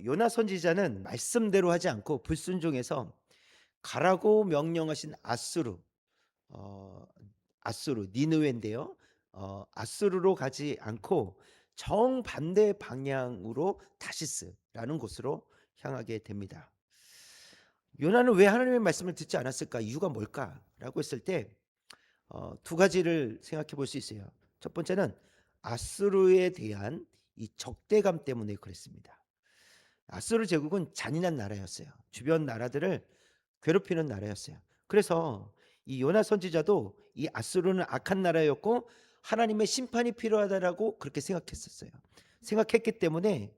요나 선지자는 말씀대로 하지 않고 불순종해서 가라고 명령하신 어 아수르 니느웨인데요. 아수르로 가지 않고 정반대 방향으로 다시스라는 곳으로 향하게 됩니다. 요나는 왜 하나님의 말씀을 듣지 않았을까? 이유가 뭘까라고 했을 때 두 가지를 생각해 볼 수 있어요. 첫 번째는 아수르에 대한 이 적대감 때문에 그랬습니다. 아수르 제국은 잔인한 나라였어요. 주변 나라들을 괴롭히는 나라였어요. 그래서 이 요나 선지자도 이 아수르는 악한 나라였고 하나님의 심판이 필요하다라고 그렇게 생각했었어요. 생각했기 때문에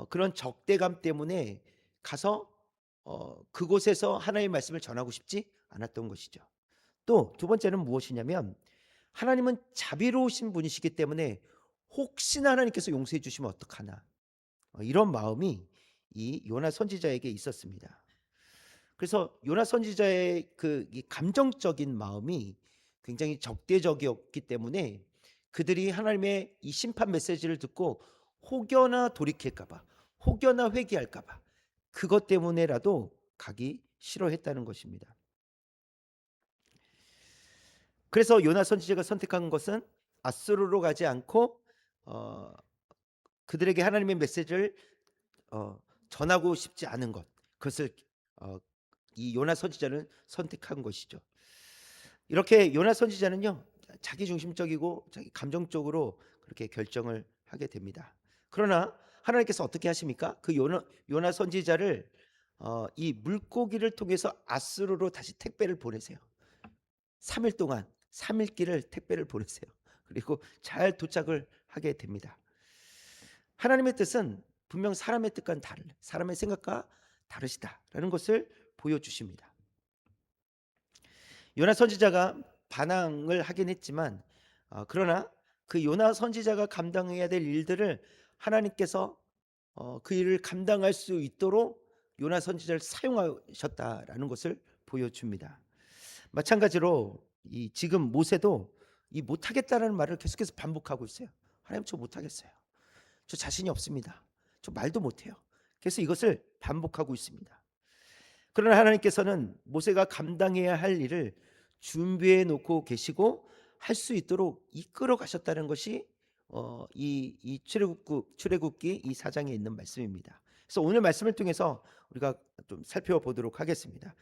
그런 적대감 때문에 가서 그곳에서 하나님의 말씀을 전하고 싶지 않았던 것이죠. 또 두 번째는 무엇이냐면 하나님은 자비로우신 분이시기 때문에 혹시나 하나님께서 용서해 주시면 어떡하나 이런 마음이 이 요나 선지자에게 있었습니다. 그래서 요나 선지자의 그 이 감정적인 마음이 굉장히 적대적이었기 때문에 그들이 하나님의 이 심판 메시지를 듣고 혹여나 돌이킬까 봐, 혹여나 회개할까 봐 그것 때문에라도 가기 싫어했다는 것입니다. 그래서 요나 선지자가 선택한 것은 아수르로 가지 않고 어 그들에게 하나님의 메시지를 어 전하고 싶지 않은 것. 그것을 어 이 요나 선지자는 선택한 것이죠. 이렇게 요나 선지자는요. 자기 중심적이고 자기 감정적으로 그렇게 결정을 하게 됩니다. 그러나 하나님께서 어떻게 하십니까? 그 요나 선지자를 이 물고기를 통해서 아수르로 다시 택배를 보내세요. 3일 동안 3일 길을 택배를 보내세요. 그리고 잘 도착을 하게 됩니다. 하나님의 뜻은 분명 사람의 뜻과는 다르 사람의 생각과 다르시다라는 것을 보여주십니다. 요나 선지자가 반항을 하긴 했지만 그러나 그 요나 선지자가 감당해야 될 일들을 하나님께서 그 일을 감당할 수 있도록 요나 선지자를 사용하셨다라는 것을 보여줍니다. 마찬가지로 이 지금 모세도 이 못하겠다라는 말을 계속해서 반복하고 있어요. 하나님 저 못하겠어요. 저 자신이 없습니다. 저 말도 못해요. 그래서 이것을 반복하고 있습니다. 그러나 하나님께서는 모세가 감당해야 할 일을 준비해 놓고 계시고 할 수 있도록 이끌어 가셨다는 것이 이 출애굽기 이 4장에 있는 말씀입니다. 그래서 오늘 말씀을 통해서 우리가 좀 살펴보도록 하겠습니다.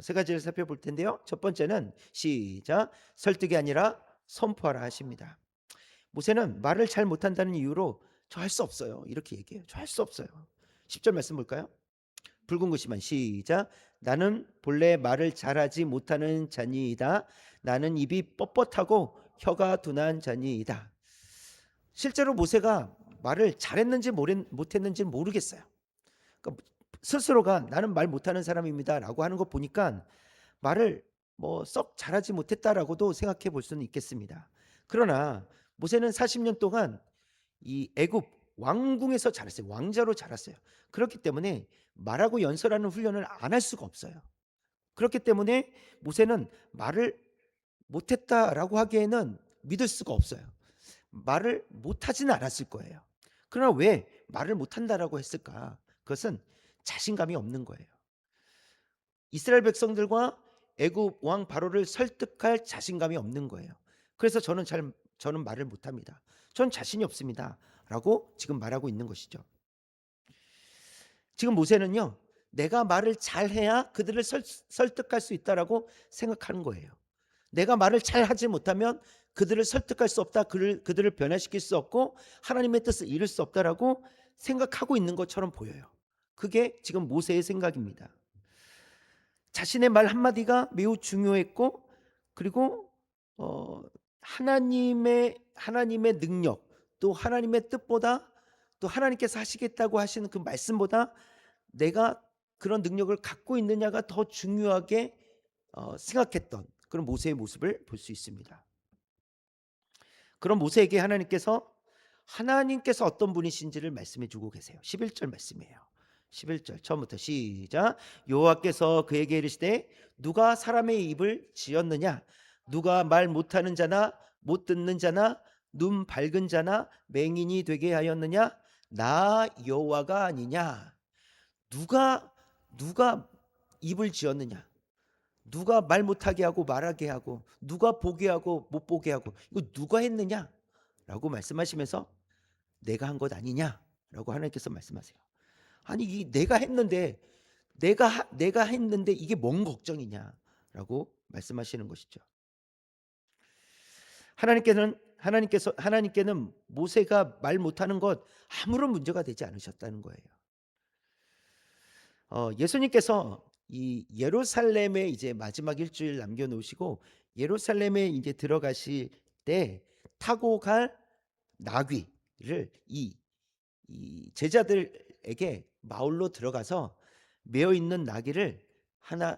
세 가지를 살펴볼 텐데요. 첫 번째는 시작 설득이 아니라 선포하라 하십니다. 모세는 말을 잘 못한다는 이유로 저 할 수 없어요. 이렇게 얘기해요. 저 할 수 없어요. 10절 말씀 볼까요? 붉은 글씨만 시작. 나는 본래 말을 잘하지 못하는 자니이다. 나는 입이 뻣뻣하고 혀가 둔한 자니이다. 실제로 모세가 말을 잘했는지 못했는지 모르겠어요. 그러니까 스스로가 나는 말 못하는 사람입니다라고 하는 거 보니까 말을 뭐 썩 잘하지 못했다라고도 생각해 볼 수는 있겠습니다. 그러나 모세는 40년 동안 이 애굽 왕궁에서 자랐어요. 왕자로 자랐어요. 그렇기 때문에 말하고 연설하는 훈련을 안 할 수가 없어요. 그렇기 때문에 모세는 말을 못했다라고 하기에는 믿을 수가 없어요. 말을 못하지는 않았을 거예요. 그러나 왜 말을 못한다라고 했을까? 그것은 자신감이 없는 거예요. 이스라엘 백성들과 애굽 왕 바로를 설득할 자신감이 없는 거예요. 그래서 저는 말을 못합니다. 전 자신이 없습니다.라고 지금 말하고 있는 것이죠. 지금 모세는요. 내가 말을 잘해야 그들을 설득할 수 있다라고 생각하는 거예요. 내가 말을 잘하지 못하면 그들을 설득할 수 없다. 그들을 변화시킬 수 없고 하나님의 뜻을 이룰 수 없다라고 생각하고 있는 것처럼 보여요. 그게 지금 모세의 생각입니다. 자신의 말 한마디가 매우 중요했고 그리고 어 하나님의 능력 또 하나님의 뜻보다 또 하나님께서 하시겠다고 하시는 그 말씀보다 내가 그런 능력을 갖고 있느냐가 더 중요하게 생각했던 그런 모세의 모습을 볼 수 있습니다. 그런 모세에게 하나님께서 어떤 분이신지를 말씀해 주고 계세요. 11절 말씀이에요. 11절 처음부터 시작. 여호와께서 그에게 이르시되 누가 사람의 입을 지었느냐 누가 말 못하는 자나 못 듣는 자나 눈 밝은 자나 맹인이 되게 하였느냐? 나 여호와가 아니냐? 누가 입을 지었느냐? 누가 말 못하게 하고 말하게 하고 누가 보게 하고 못 보게 하고 이거 누가 했느냐? 라고 말씀하시면서 내가 한 것 아니냐라고 하나님께서 말씀하세요. 아니 이 내가 했는데 이게 뭔 걱정이냐라고 말씀하시는 것이죠. 하나님께는 모세가 말 못하는 것 아무런 문제가 되지 않으셨다는 거예요. 예수님께서 이 예루살렘에 이제 마지막 일주일 남겨 놓으시고 예루살렘에 이제 들어가실 때 타고 갈 나귀를 이 제자들에게 마을로 들어가서 메어 있는 나귀를 하나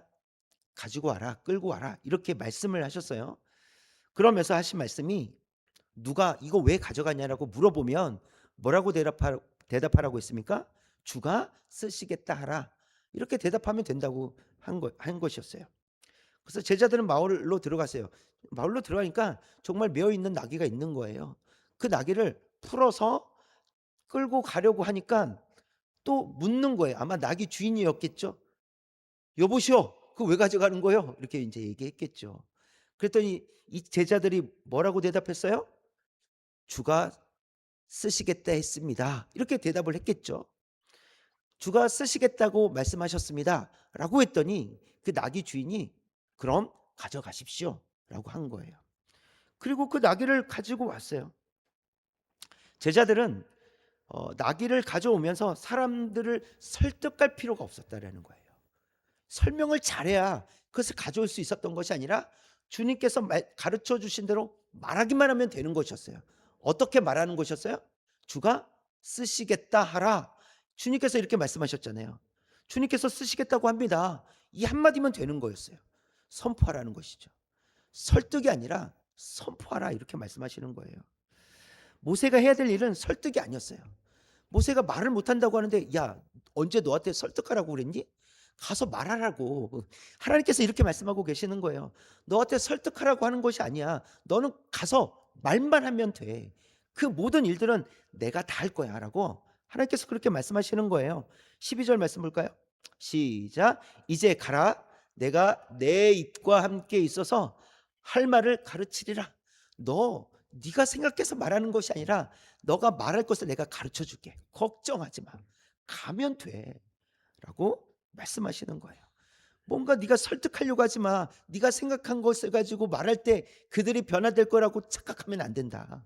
가지고 와라, 끌고 와라 이렇게 말씀을 하셨어요. 그러면서 하신 말씀이 누가 이거 왜 가져가냐라고 물어보면 뭐라고 대답하라고 했습니까? 주가 쓰시겠다 하라. 이렇게 대답하면 된다고 한 것이었어요. 그래서 제자들은 마을로 들어갔어요. 마을로 들어가니까 정말 메어 있는 나귀가 있는 거예요. 그 나귀를 풀어서 끌고 가려고 하니까 또 묻는 거예요. 아마 나귀 주인이었겠죠. 여보시오, 그거 왜 가져가는 거예요? 이렇게 이제 얘기했겠죠. 그랬더니 이 제자들이 뭐라고 대답했어요? 주가 쓰시겠다 했습니다. 이렇게 대답을 했겠죠. 주가 쓰시겠다고 말씀하셨습니다. 라고 했더니 그 나귀 주인이 그럼 가져가십시오. 라고 한 거예요. 그리고 그 나귀를 가지고 왔어요. 제자들은 나귀를 가져오면서 사람들을 설득할 필요가 없었다라는 거예요. 설명을 잘해야 그것을 가져올 수 있었던 것이 아니라 주님께서 가르쳐 주신 대로 말하기만 하면 되는 것이었어요. 어떻게 말하는 것이었어요? 주가 쓰시겠다 하라. 주님께서 이렇게 말씀하셨잖아요. 주님께서 쓰시겠다고 합니다. 이 한마디면 되는 거였어요. 선포하라는 것이죠. 설득이 아니라 선포하라 이렇게 말씀하시는 거예요. 모세가 해야 될 일은 설득이 아니었어요. 모세가 말을 못한다고 하는데 야 언제 너한테 설득하라고 그랬니? 가서 말하라고. 하나님께서 이렇게 말씀하고 계시는 거예요. 너한테 설득하라고 하는 것이 아니야. 너는 가서 말만 하면 돼. 그 모든 일들은 내가 다 할 거야 라고 하나님께서 그렇게 말씀하시는 거예요. 12절 말씀 볼까요? 시작. 이제 가라. 내가 내 입과 함께 있어서 할 말을 가르치리라. 네가 생각해서 말하는 것이 아니라 너가 말할 것을 내가 가르쳐 줄게. 걱정하지 마. 가면 돼. 라고 말씀하시는 거예요. 뭔가 네가 설득하려고 하지 마. 네가 생각한 것을 가지고 말할 때 그들이 변화될 거라고 착각하면 안 된다.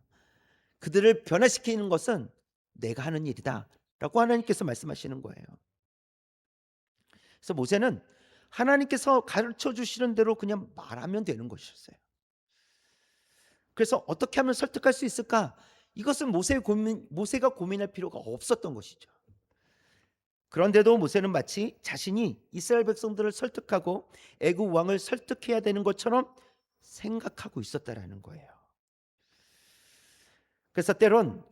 그들을 변화시키는 것은 내가 하는 일이다. 라고 하나님께서 말씀하시는 거예요. 그래서 모세는 하나님께서 가르쳐 주시는 대로 그냥 말하면 되는 것이었어요. 그래서 어떻게 하면 설득할 수 있을까? 이것은 모세가 고민할 필요가 없었던 것이죠. 그런데도 모세는 마치 자신이 이스라엘 백성들을 설득하고 애굽 왕을 설득해야 되는 것처럼 생각하고 있었다라는 거예요. 그래서 때론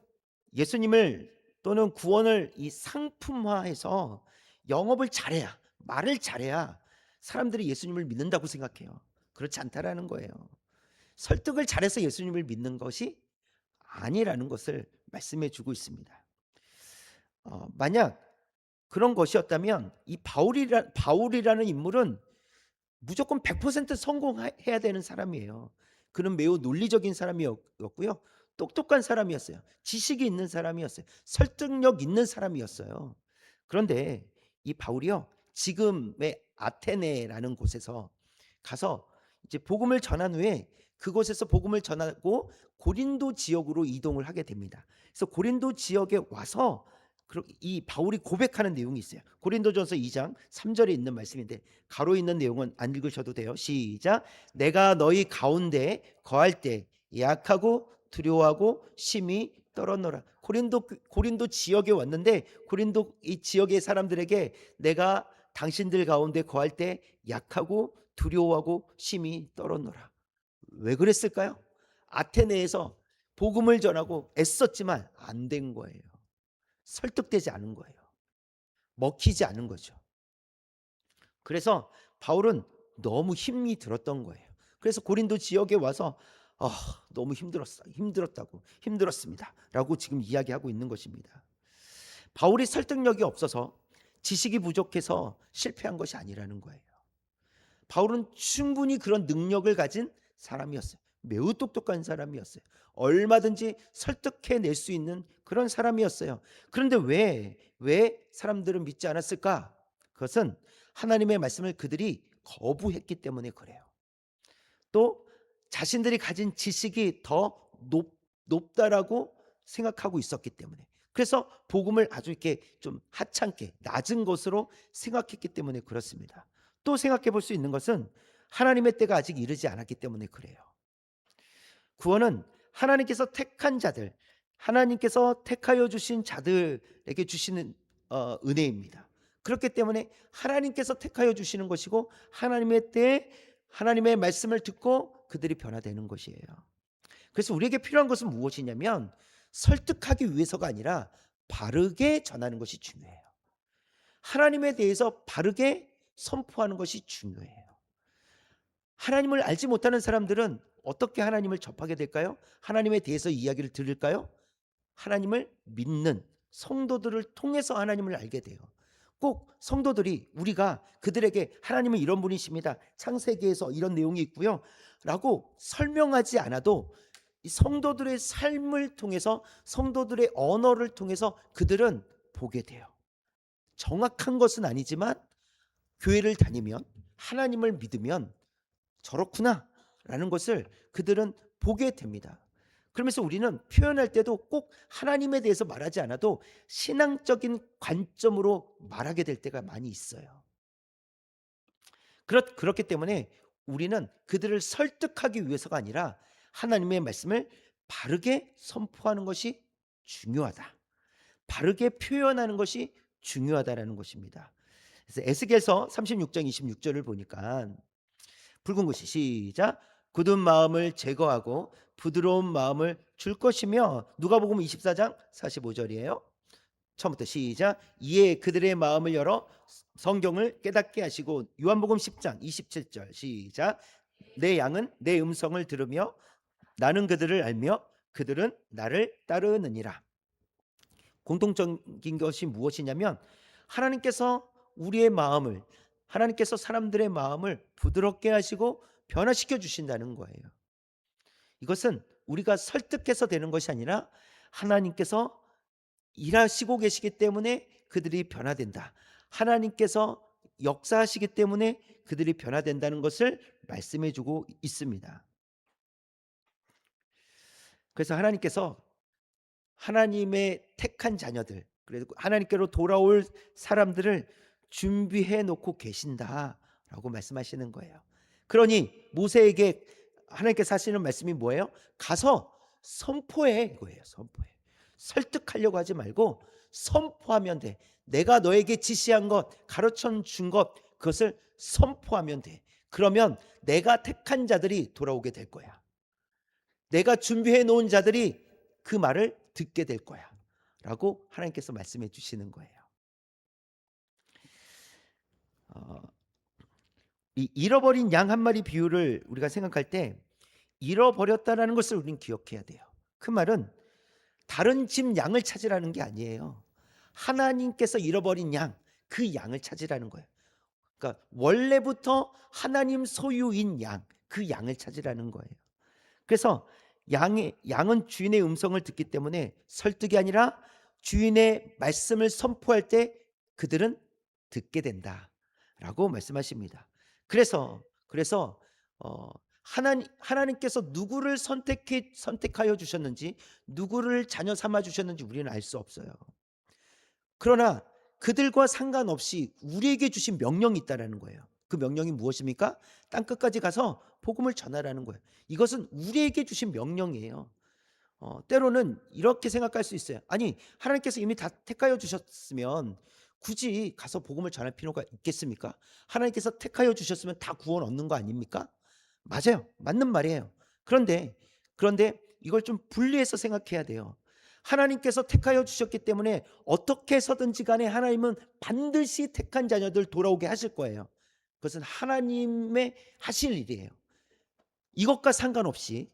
예수님을 또는 구원을 이 상품화해서 영업을 잘해야 말을 잘해야 사람들이 예수님을 믿는다고 생각해요. 그렇지 않다라는 거예요. 설득을 잘해서 예수님을 믿는 것이 아니라는 것을 말씀해 주고 있습니다. 만약 그런 것이었다면 이 바울이라는 인물은 무조건 100% 성공해야 되는 사람이에요. 그는 매우 논리적인 사람이었고요. 똑똑한 사람이었어요. 지식이 있는 사람이었어요. 설득력 있는 사람이었어요. 그런데 이 바울이요. 지금의 아테네라는 곳에서 가서 이제 복음을 전한 후에 그곳에서 복음을 전하고 고린도 지역으로 이동을 하게 됩니다. 그래서 고린도 지역에 와서 이 바울이 고백하는 내용이 있어요. 고린도전서 2장 3절에 있는 말씀인데 가로 있는 내용은 안 읽으셔도 돼요. 시작. 내가 너희 가운데 거할 때 약하고 두려워하고 심히 떨었노라. 고린도 지역에 왔는데 고린도 이 지역의 사람들에게 내가 당신들 가운데 거할 때 약하고 두려워하고 심히 떨었노라. 왜 그랬을까요? 아테네에서 복음을 전하고 애썼지만 안 된 거예요. 설득되지 않은 거예요. 먹히지 않은 거죠. 그래서 바울은 너무 힘이 들었던 거예요. 그래서 고린도 지역에 와서 아, 너무 힘들었습니다라고 지금 이야기하고 있는 것입니다. 바울이 설득력이 없어서 지식이 부족해서 실패한 것이 아니라는 거예요. 바울은 충분히 그런 능력을 가진 사람이었어요. 매우 똑똑한 사람이었어요. 얼마든지 설득해낼 수 있는 그런 사람이었어요. 그런데 왜 사람들은 믿지 않았을까? 그것은 하나님의 말씀을 그들이 거부했기 때문에 그래요. 또 자신들이 가진 지식이 더 높다라고 생각하고 있었기 때문에, 그래서 복음을 아주 이렇게 좀 하찮게 낮은 것으로 생각했기 때문에 그렇습니다. 또 생각해 볼 수 있는 것은 하나님의 때가 아직 이르지 않았기 때문에 그래요. 구원은 하나님께서 택한 자들, 하나님께서 택하여 주신 자들에게 주시는 은혜입니다. 그렇기 때문에 하나님께서 택하여 주시는 것이고, 하나님의 때에 하나님의 말씀을 듣고 그들이 변화되는 것이에요. 그래서 우리에게 필요한 것은 무엇이냐면, 설득하기 위해서가 아니라 바르게 전하는 것이 중요해요. 하나님에 대해서 바르게 선포하는 것이 중요해요. 하나님을 알지 못하는 사람들은 어떻게 하나님을 접하게 될까요? 하나님에 대해서 이야기를 들을까요? 하나님을 믿는 성도들을 통해서 하나님을 알게 돼요. 꼭 성도들이, 우리가 그들에게 하나님은 이런 분이십니다, 창세기에서 이런 내용이 있고요 라고 설명하지 않아도 이 성도들의 삶을 통해서, 성도들의 언어를 통해서 그들은 보게 돼요. 정확한 것은 아니지만 교회를 다니면, 하나님을 믿으면 저렇구나 라는 것을 그들은 보게 됩니다. 그러면서 우리는 표현할 때도 꼭 하나님에 대해서 말하지 않아도 신앙적인 관점으로 말하게 될 때가 많이 있어요. 그렇기 때문에 우리는 그들을 설득하기 위해서가 아니라 하나님의 말씀을 바르게 선포하는 것이 중요하다, 바르게 표현하는 것이 중요하다라는 것입니다. 그래서 에스겔서 36장 26절을 보니까 붉은 글씨 시작. 굳은 마음을 제거하고 부드러운 마음을 줄 것이며, 누가복음 24장 45절이에요. 처음부터 시작. 이에 그들의 마음을 열어 성경을 깨닫게 하시고, 요한복음 10장 27절 시작. 내 양은 내 음성을 들으며 나는 그들을 알며 그들은 나를 따르느니라. 공통적인 것이 무엇이냐면, 하나님께서 우리의 마음을, 하나님께서 사람들의 마음을 부드럽게 하시고 변화시켜 주신다는 거예요. 이것은 우리가 설득해서 되는 것이 아니라 하나님께서 일하시고 계시기 때문에 그들이 변화된다, 하나님께서 역사하시기 때문에 그들이 변화된다는 것을 말씀해 주고 있습니다. 그래서 하나님께서 하나님의 택한 자녀들, 그래서 하나님께로 돌아올 사람들을 준비해 놓고 계신다라고 말씀하시는 거예요. 그러니 모세에게 하나님께서 하시는 말씀이 뭐예요? 가서 선포해, 이거예요. 선포해. 설득하려고 하지 말고 선포하면 돼. 내가 너에게 지시한 것, 가르쳐 준 것, 그것을 선포하면 돼. 그러면 내가 택한 자들이 돌아오게 될 거야. 내가 준비해 놓은 자들이 그 말을 듣게 될 거야 라고 하나님께서 말씀해 주시는 거예요. 이 잃어버린 양 한 마리 비유를 우리가 생각할 때, 잃어버렸다라는 것을 우리는 기억해야 돼요. 그 말은 다른 집 양을 찾으라는 게 아니에요. 하나님께서 잃어버린 양, 그 양을 찾으라는 거예요. 그러니까 원래부터 하나님 소유인 양, 그 양을 찾으라는 거예요. 그래서 양은 주인의 음성을 듣기 때문에 설득이 아니라 주인의 말씀을 선포할 때 그들은 듣게 된다라고 말씀하십니다. 그래서 하나님께서 누구를 선택하여 주셨는지, 누구를 자녀 삼아 주셨는지 우리는 알 수 없어요. 그러나 그들과 상관없이 우리에게 주신 명령이 있다라는 거예요. 그 명령이 무엇입니까? 땅 끝까지 가서 복음을 전하라는 거예요. 이것은 우리에게 주신 명령이에요. 때로는 이렇게 생각할 수 있어요. 아니, 하나님께서 이미 다 택하여 주셨으면 굳이 가서 복음을 전할 필요가 있겠습니까? 하나님께서 택하여 주셨으면 다 구원 얻는 거 아닙니까? 맞아요. 맞는 말이에요. 그런데 이걸 좀 분리해서 생각해야 돼요. 하나님께서 택하여 주셨기 때문에 어떻게 해서든지 간에 하나님은 반드시 택한 자녀들 돌아오게 하실 거예요. 그것은 하나님의 하실 일이에요. 이것과 상관없이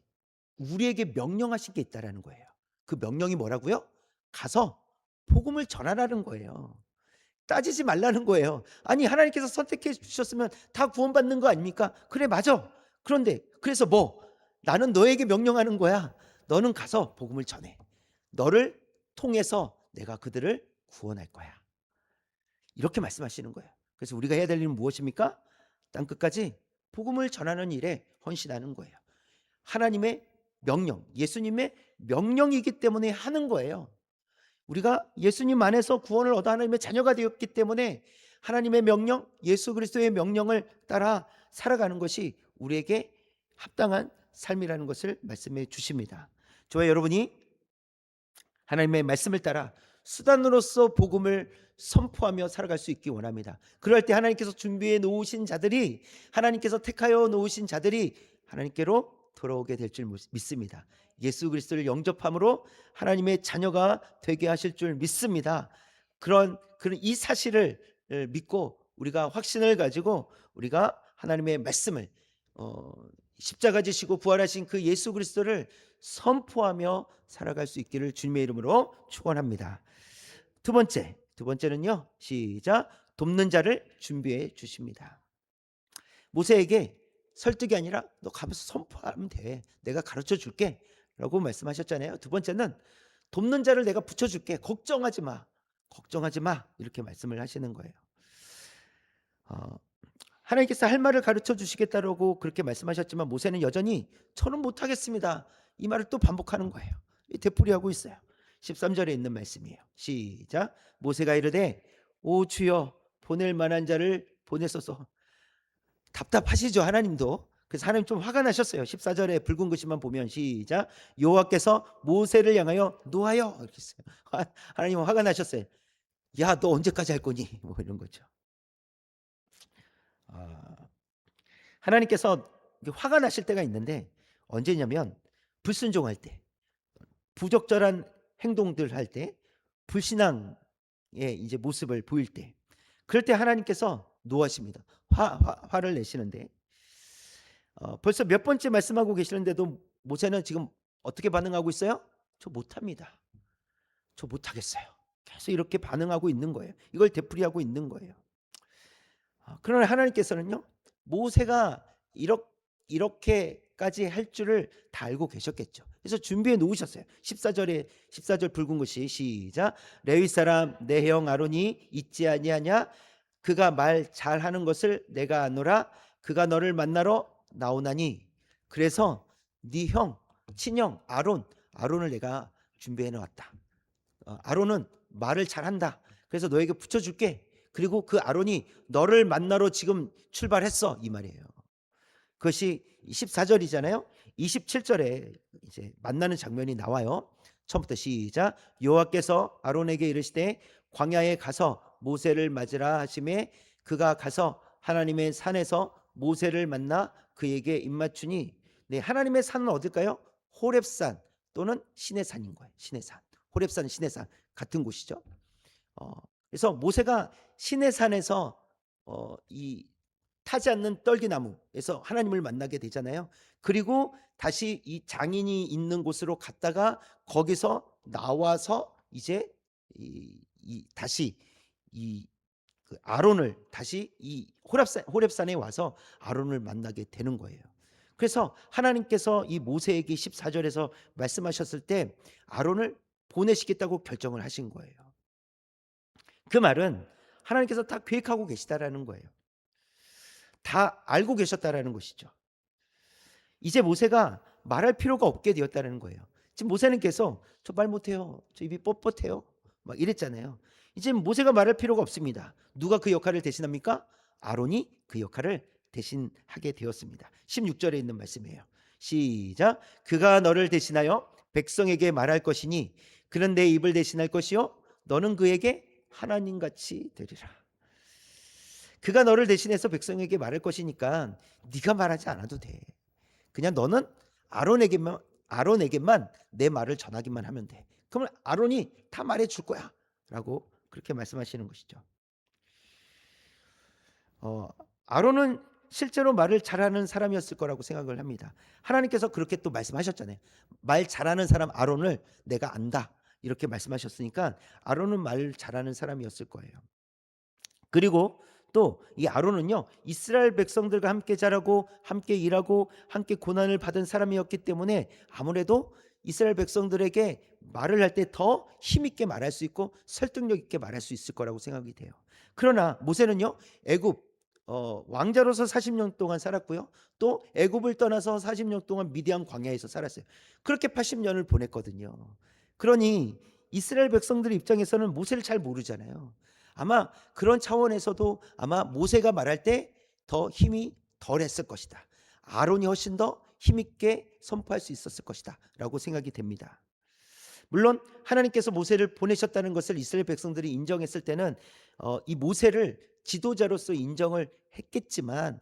우리에게 명령하신 게 있다라는 거예요. 그 명령이 뭐라고요? 가서 복음을 전하라는 거예요. 따지지 말라는 거예요. 아니 하나님께서 선택해 주셨으면 다 구원받는 거 아닙니까? 그래 맞아. 그런데 그래서 뭐 나는 너에게 명령하는 거야. 너는 가서 복음을 전해. 너를 통해서 내가 그들을 구원할 거야. 이렇게 말씀하시는 거예요. 그래서 우리가 해야 될 일은 무엇입니까? 땅끝까지 복음을 전하는 일에 헌신하는 거예요. 하나님의 명령, 예수님의 명령이기 때문에 하는 거예요. 우리가 예수님 안에서 구원을 얻어 하나님의 자녀가 되었기 때문에 하나님의 명령, 예수 그리스도의 명령을 따라 살아가는 것이 우리에게 합당한 삶이라는 것을 말씀해 주십니다. 저와 여러분이 하나님의 말씀을 따라 수단으로서 복음을 선포하며 살아갈 수 있기 원합니다. 그럴 때 하나님께서 준비해 놓으신 자들이, 하나님께서 택하여 놓으신 자들이 하나님께로 돌아오게 될 줄 믿습니다. 예수 그리스도를 영접함으로 하나님의 자녀가 되게 하실 줄 믿습니다. 그런 이 사실을 믿고 우리가 확신을 가지고 우리가 하나님의 말씀을 십자가 지시고 부활하신 그 예수 그리스도를 선포하며 살아갈 수 있기를 주님의 이름으로 축원합니다. 두 번째는요. 시작. 돕는 자를 준비해 주십니다. 모세에게 설득이 아니라 너 가면서 선포하면 돼. 내가 가르쳐 줄게. 라고 말씀하셨잖아요. 두 번째는 돕는 자를 내가 붙여줄게. 걱정하지 마. 걱정하지 마. 이렇게 말씀을 하시는 거예요. 하나님께서 할 말을 가르쳐 주시겠다라고 그렇게 말씀하셨지만 모세는 여전히 저는 못하겠습니다. 이 말을 또 반복하는 거예요. 되풀이하고 있어요. 13절에 있는 말씀이에요. 시작. 모세가 이르되 오 주여 보낼 만한 자를 보내소서. 답답하시죠 하나님도. 그래서 하나님 좀 화가 나셨어요. 14절에 붉은 글씨만 보면 시작. 여호와께서 모세를 향하여 노하여 이렇게 했어요. 하나님은 화가 나셨어요. 야 너 언제까지 할 거니? 뭐 이런 거죠. 하나님께서 화가 나실 때가 있는데 언제냐면 불순종할 때, 부적절한 행동들 할 때, 불신앙의 이제 모습을 보일 때, 그럴 때 하나님께서 노하십니다. 화를 내시는데 벌써 몇 번째 말씀하고 계시는데도 모세는 지금 어떻게 반응하고 있어요? 저 못합니다. 저 못하겠어요. 계속 이렇게 반응하고 있는 거예요. 이걸 되풀이하고 있는 거예요. 그러나 하나님께서는요, 모세가 이렇게까지 할 줄을 다 알고 계셨겠죠. 그래서 준비해 놓으셨어요. 14절 붉은 글씨 시작. 레위 사람 내 형 아론이 있지 아니하냐? 그가 말 잘하는 것을 내가 아노라. 그가 너를 만나러 나오나니. 그래서 네 형 친형 아론을 내가 준비해 놓았다. 아론은 말을 잘한다. 그래서 너에게 붙여줄게. 그리고 그 아론이 너를 만나러 지금 출발했어 이 말이에요. 그것이 14절이잖아요. 27절에 이제 만나는 장면이 나와요. 처음부터 시작. 여호와께서 아론에게 이르시되 광야에 가서 모세를 맞으라 하시매 그가 가서 하나님의 산에서 모세를 만나 그에게 입맞추니. 네, 하나님의 산은 어딜까요? 호렙산 또는 시내산인 거예요. 시내산. 호렙산, 시내산 같은 곳이죠. 그래서 모세가 시내산에서 이 타지 않는 떨기나무에서 하나님을 만나게 되잖아요. 그리고 다시 이 장인이 있는 곳으로 갔다가 거기서 나와서 이제 다시 그 아론을 다시 이 호렙산에 와서 아론을 만나게 되는 거예요. 그래서 하나님께서 이 모세에게 14절에서 말씀하셨을 때 아론을 보내시겠다고 결정을 하신 거예요. 그 말은 하나님께서 다 계획하고 계시다라는 거예요. 다 알고 계셨다라는 것이죠. 이제 모세가 말할 필요가 없게 되었다는 거예요. 지금 모세는 계속 저 말 못해요. 저 입이 뻣뻣해요. 막 이랬잖아요. 이제 모세가 말할 필요가 없습니다. 누가 그 역할을 대신합니까? 아론이 그 역할을 대신하게 되었습니다. 16절에 있는 말씀이에요. 시작. 그가 너를 대신하여 백성에게 말할 것이니 그는 내 입을 대신할 것이요 너는 그에게 하나님같이 되리라. 그가 너를 대신해서 백성에게 말할 것이니까 네가 말하지 않아도 돼. 그냥 너는 아론에게만 내 말을 전하기만 하면 돼. 그러면 아론이 다 말해 줄 거야. 라고 그렇게 말씀하시는 것이죠. 아론은 실제로 말을 잘하는 사람이었을 거라고 생각을 합니다. 하나님께서 그렇게 또 말씀하셨잖아요. 말 잘하는 사람 아론을 내가 안다. 이렇게 말씀하셨으니까 아론은 말 잘하는 사람이었을 거예요. 그리고 또 이 아론은요, 이스라엘 백성들과 함께 자라고 함께 일하고 함께 고난을 받은 사람이었기 때문에 아무래도 이스라엘 백성들에게 말을 할 때 더 힘있게 말할 수 있고 설득력 있게 말할 수 있을 거라고 생각이 돼요. 그러나 모세는요, 애굽 왕자로서 40년 동안 살았고요. 또 애굽을 떠나서 40년 동안 미디안 광야에서 살았어요. 그렇게 80년을 보냈거든요. 그러니 이스라엘 백성들 입장에서는 모세를 잘 모르잖아요. 아마 그런 차원에서도 아마 모세가 말할 때 더 힘이 덜했을 것이다. 아론이 훨씬 더 힘있게 선포할 수 있었을 것이다 라고 생각이 됩니다. 물론 하나님께서 모세를 보내셨다는 것을 이스라엘 백성들이 인정했을 때는 이 모세를 지도자로서 인정을 했겠지만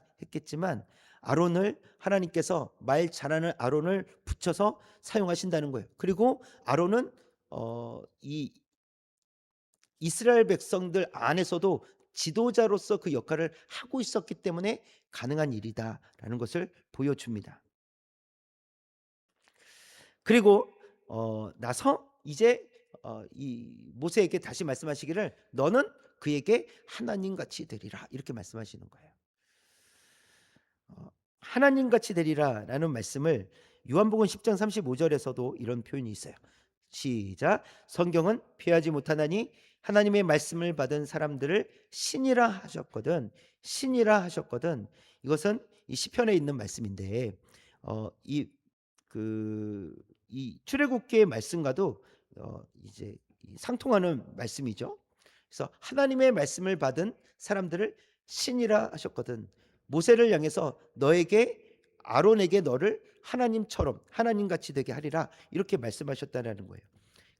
아론을 하나님께서 말 잘하는 아론을 붙여서 사용하신다는 거예요. 그리고 아론은 이 이스라엘 백성들 안에서도 지도자로서 그 역할을 하고 있었기 때문에 가능한 일이다라는 것을 보여줍니다. 그리고 나서 이제 이 모세에게 다시 말씀하시기를 너는 그에게 하나님같이 되리라 이렇게 말씀하시는 거예요. 하나님같이 되리라라는 말씀을 요한복음 10장 35절에서도 이런 표현이 있어요. 시작. 성경은 피하지 못하나니 하나님의 말씀을 받은 사람들을 신이라 하셨거든. 신이라 하셨거든. 이것은 이 시편에 있는 말씀인데 이 이 출애굽기의 말씀과도 이제 상통하는 말씀이죠. 그래서 하나님의 말씀을 받은 사람들을 신이라 하셨거든. 모세를 향해서 너에게 아론에게 너를 하나님처럼 하나님같이 되게 하리라 이렇게 말씀하셨다라는 거예요.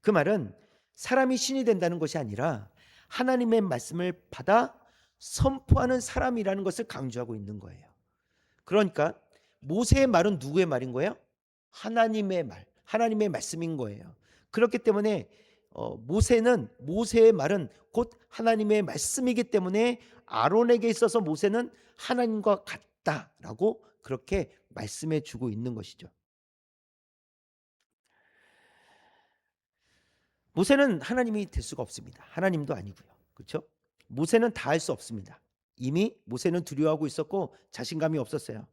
그 말은 사람이 신이 된다는 것이 아니라 하나님의 말씀을 받아 선포하는 사람이라는 것을 강조하고 있는 거예요. 그러니까 모세의 말은 누구의 말인 거예요? 하나님의 말, 하나님의 말씀인 거예요. 그렇기 때문에 모세의 말은 곧 하나님의 말씀이기 때문에 아론에게 있어서 모세는 하나님과 같다라고 그렇게 말씀해 주고 있는 것이죠. 모세는 하나님이 될 수가 없습니다. 하나님도 아니고요. 그렇죠? 모세는 다 할 수 없습니다. 이미 모세는 두려워하고 있었고 자신감이 없었어요.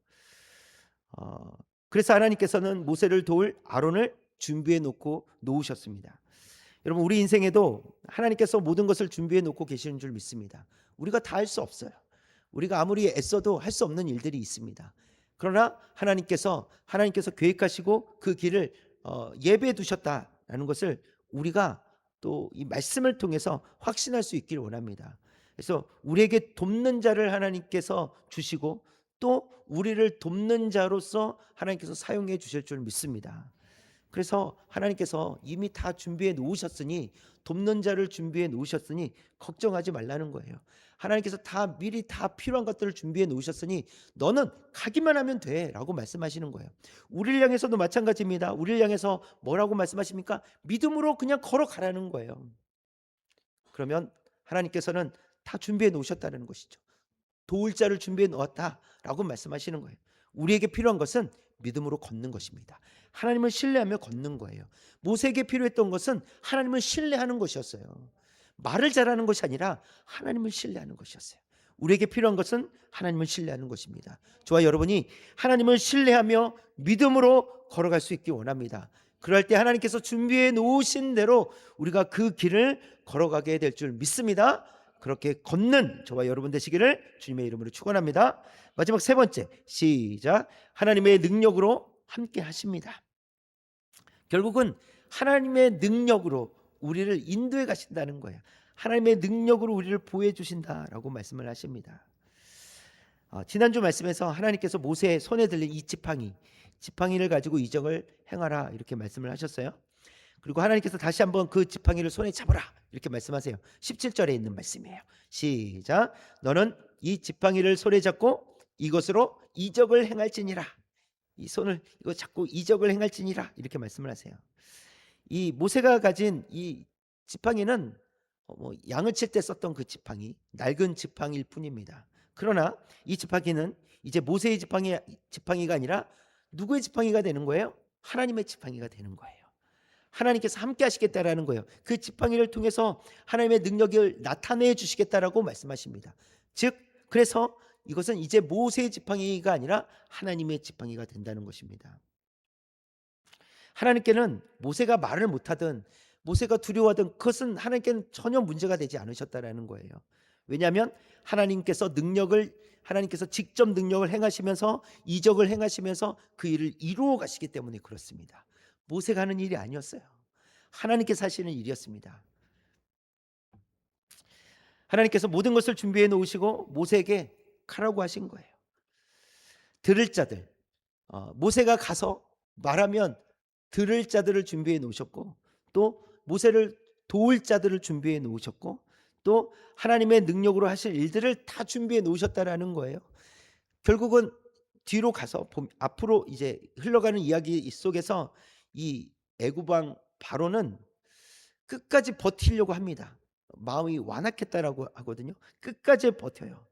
그래서 하나님께서는 모세를 도울 아론을 준비해 놓고 놓으셨습니다. 여러분 우리 인생에도 하나님께서 모든 것을 준비해 놓고 계시는 줄 믿습니다. 우리가 다 할 수 없어요. 우리가 아무리 애써도 할 수 없는 일들이 있습니다. 그러나 하나님께서 계획하시고 그 길을 예배해 두셨다라는 것을 우리가 또 이 말씀을 통해서 확신할 수 있기를 원합니다. 그래서 우리에게 돕는 자를 하나님께서 주시고 또 우리를 돕는 자로서 하나님께서 사용해 주실 줄 믿습니다. 그래서 하나님께서 이미 다 준비해 놓으셨으니 돕는 자를 준비해 놓으셨으니 걱정하지 말라는 거예요. 하나님께서 다 미리 다 필요한 것들을 준비해 놓으셨으니 너는 가기만 하면 돼라고 말씀하시는 거예요. 우리를 향해서도 마찬가지입니다. 우리를 향해서 뭐라고 말씀하십니까? 믿음으로 그냥 걸어가라는 거예요. 그러면 하나님께서는 다 준비해 놓으셨다는 것이죠. 도울 자를 준비해 놓았다라고 말씀하시는 거예요. 우리에게 필요한 것은 믿음으로 걷는 것입니다. 하나님을 신뢰하며 걷는 거예요. 모세에게 필요했던 것은 하나님을 신뢰하는 것이었어요. 말을 잘하는 것이 아니라 하나님을 신뢰하는 것이었어요. 우리에게 필요한 것은 하나님을 신뢰하는 것입니다. 저와 여러분이 하나님을 신뢰하며 믿음으로 걸어갈 수 있기 원합니다. 그럴 때 하나님께서 준비해 놓으신 대로 우리가 그 길을 걸어가게 될 줄 믿습니다. 그렇게 걷는 저와 여러분 되시기를 주님의 이름으로 축원합니다. 마지막 세 번째 시작. 하나님의 능력으로 함께 하십니다. 결국은 하나님의 능력으로 우리를 인도해 가신다는 거예요. 하나님의 능력으로 우리를 보호해 주신다라고 말씀을 하십니다. 지난주 말씀에서 하나님께서 모세의 손에 들린 이 지팡이를 가지고 이적을 행하라 이렇게 말씀을 하셨어요. 그리고 하나님께서 다시 한번 그 지팡이를 손에 잡으라 이렇게 말씀하세요. 17절에 있는 말씀이에요. 시작. 너는 이 지팡이를 손에 잡고 이것으로 이적을 행할지니라. 이 손을 이거 잡고 이적을 행할지니라 이렇게 말씀을 하세요. 이 모세가 가진 이 지팡이는 양을 칠 때 썼던 그 지팡이, 낡은 지팡이일 뿐입니다. 그러나 이 지팡이는 이제 모세의 지팡이가 아니라 누구의 지팡이가 되는 거예요? 하나님의 지팡이가 되는 거예요. 하나님께서 함께 하시겠다라는 거예요. 그 지팡이를 통해서 하나님의 능력을 나타내 주시겠다라고 말씀하십니다. 즉 그래서 이것은 이제 모세의 지팡이가 아니라 하나님의 지팡이가 된다는 것입니다. 하나님께는 모세가 말을 못하든 모세가 두려워하든 그것은 하나님께는 전혀 문제가 되지 않으셨다라는 거예요. 왜냐하면 하나님께서 직접 능력을 행하시면서 이적을 행하시면서 그 일을 이루어 가시기 때문에 그렇습니다. 모세가 하는 일이 아니었어요. 하나님께서 하시는 일이었습니다. 하나님께서 모든 것을 준비해 놓으시고 모세에게 가라고 하신 거예요. 들을 자들, 모세가 가서 말하면 들을 자들을 준비해 놓으셨고, 또 모세를 도울 자들을 준비해 놓으셨고, 또 하나님의 능력으로 하실 일들을 다 준비해 놓으셨다라는 거예요. 결국은 뒤로 가서 앞으로 이제 흘러가는 이야기 속에서 이 애굽 왕 바로는 끝까지 버티려고 합니다. 마음이 완악했다라고 하거든요. 끝까지 버텨요.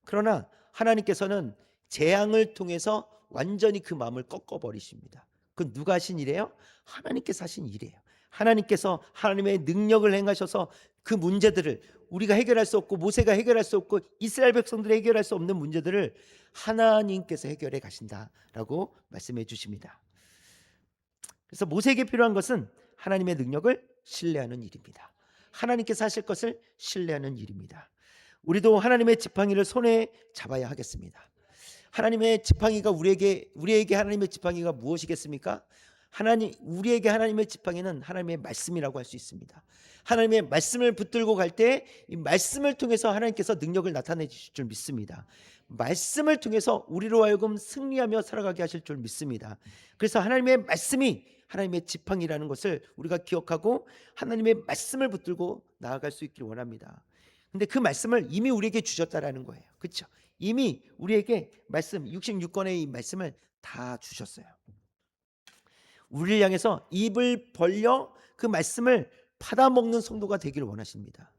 그러나 하나님께서는 재앙을 통해서 완전히 그 마음을 꺾어버리십니다. 그건 누가 하신 일이에요? 하나님께서 하신 일이에요. 하나님께서 하나님의 능력을 행하셔서 그 문제들을 우리가 해결할 수 없고 모세가 해결할 수 없고 이스라엘 백성들이 해결할 수 없는 문제들을 하나님께서 해결해 가신다라고 말씀해 주십니다. 그래서 모세에게 필요한 것은 하나님의 능력을 신뢰하는 일입니다. 하나님께서 하실 것을 신뢰하는 일입니다. 우리도 하나님의 지팡이를 손에 잡아야 하겠습니다. 하나님의 지팡이가 우리에게 하나님의 지팡이가 무엇이겠습니까? 우리에게 하나님의 지팡이는 하나님의 말씀이라고 할 수 있습니다. 하나님의 말씀을 붙들고 갈 때 이 말씀을 통해서 하나님께서 능력을 나타내 주실 줄 믿습니다. 말씀을 통해서 우리로 하여금 승리하며 살아가게 하실 줄 믿습니다. 그래서 하나님의 말씀이 하나님의 지팡이라는 것을 우리가 기억하고 하나님의 말씀을 붙들고 나아갈 수 있기를 원합니다. 근데 그 말씀을 이미 우리에게 주셨다라는 거예요. 그렇죠? 이미 우리에게 말씀 66권의 이 말씀을 다 주셨어요. 우리를 향해서 입을 벌려 그 말씀을 받아먹는 성도가 되기를 원하십니다.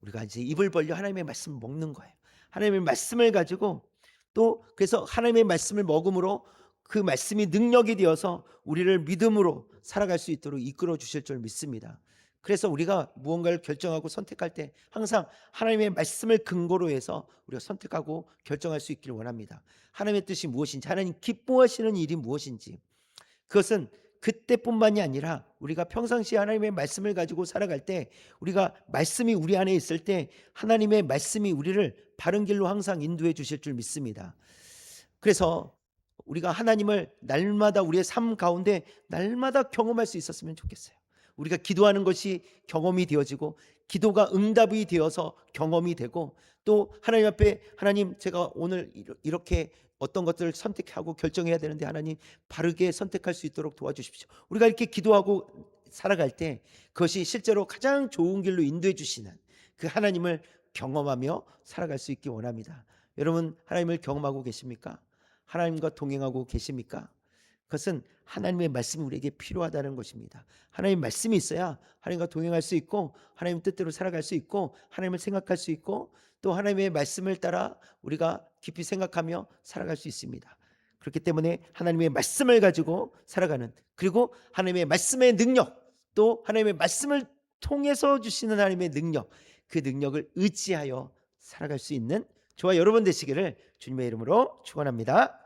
우리가 이제 입을 벌려 하나님의 말씀을 먹는 거예요. 하나님의 말씀을 가지고 또 그래서 하나님의 말씀을 먹음으로 그 말씀이 능력이 되어서 우리를 믿음으로 살아갈 수 있도록 이끌어 주실 줄 믿습니다. 그래서 우리가 무언가를 결정하고 선택할 때 항상 하나님의 말씀을 근거로 해서 우리가 선택하고 결정할 수 있기를 원합니다. 하나님의 뜻이 무엇인지, 하나님 기뻐하시는 일이 무엇인지, 그것은 그때뿐만이 아니라 우리가 평상시에 하나님의 말씀을 가지고 살아갈 때, 우리가 말씀이 우리 안에 있을 때 하나님의 말씀이 우리를 바른 길로 항상 인도해 주실 줄 믿습니다. 그래서 우리가 하나님을 날마다 우리의 삶 가운데 날마다 경험할 수 있었으면 좋겠어요. 우리가 기도하는 것이 경험이 되어지고 기도가 응답이 되어서 경험이 되고, 또 하나님 앞에 하나님 제가 오늘 이렇게 어떤 것들을 선택하고 결정해야 되는데 하나님 바르게 선택할 수 있도록 도와주십시오. 우리가 이렇게 기도하고 살아갈 때 그것이 실제로 가장 좋은 길로 인도해 주시는 그 하나님을 경험하며 살아갈 수 있기 원합니다. 여러분 하나님을 경험하고 계십니까? 하나님과 동행하고 계십니까? 그것은 하나님의 말씀이 우리에게 필요하다는 것입니다. 하나님의 말씀이 있어야 하나님과 동행할 수 있고 하나님 뜻대로 살아갈 수 있고 하나님을 생각할 수 있고 또 하나님의 말씀을 따라 우리가 깊이 생각하며 살아갈 수 있습니다. 그렇기 때문에 하나님의 말씀을 가지고 살아가는, 그리고 하나님의 말씀의 능력, 또 하나님의 말씀을 통해서 주시는 하나님의 능력, 그 능력을 의지하여 살아갈 수 있는 저와 여러분 되시기를 주님의 이름으로 축원합니다.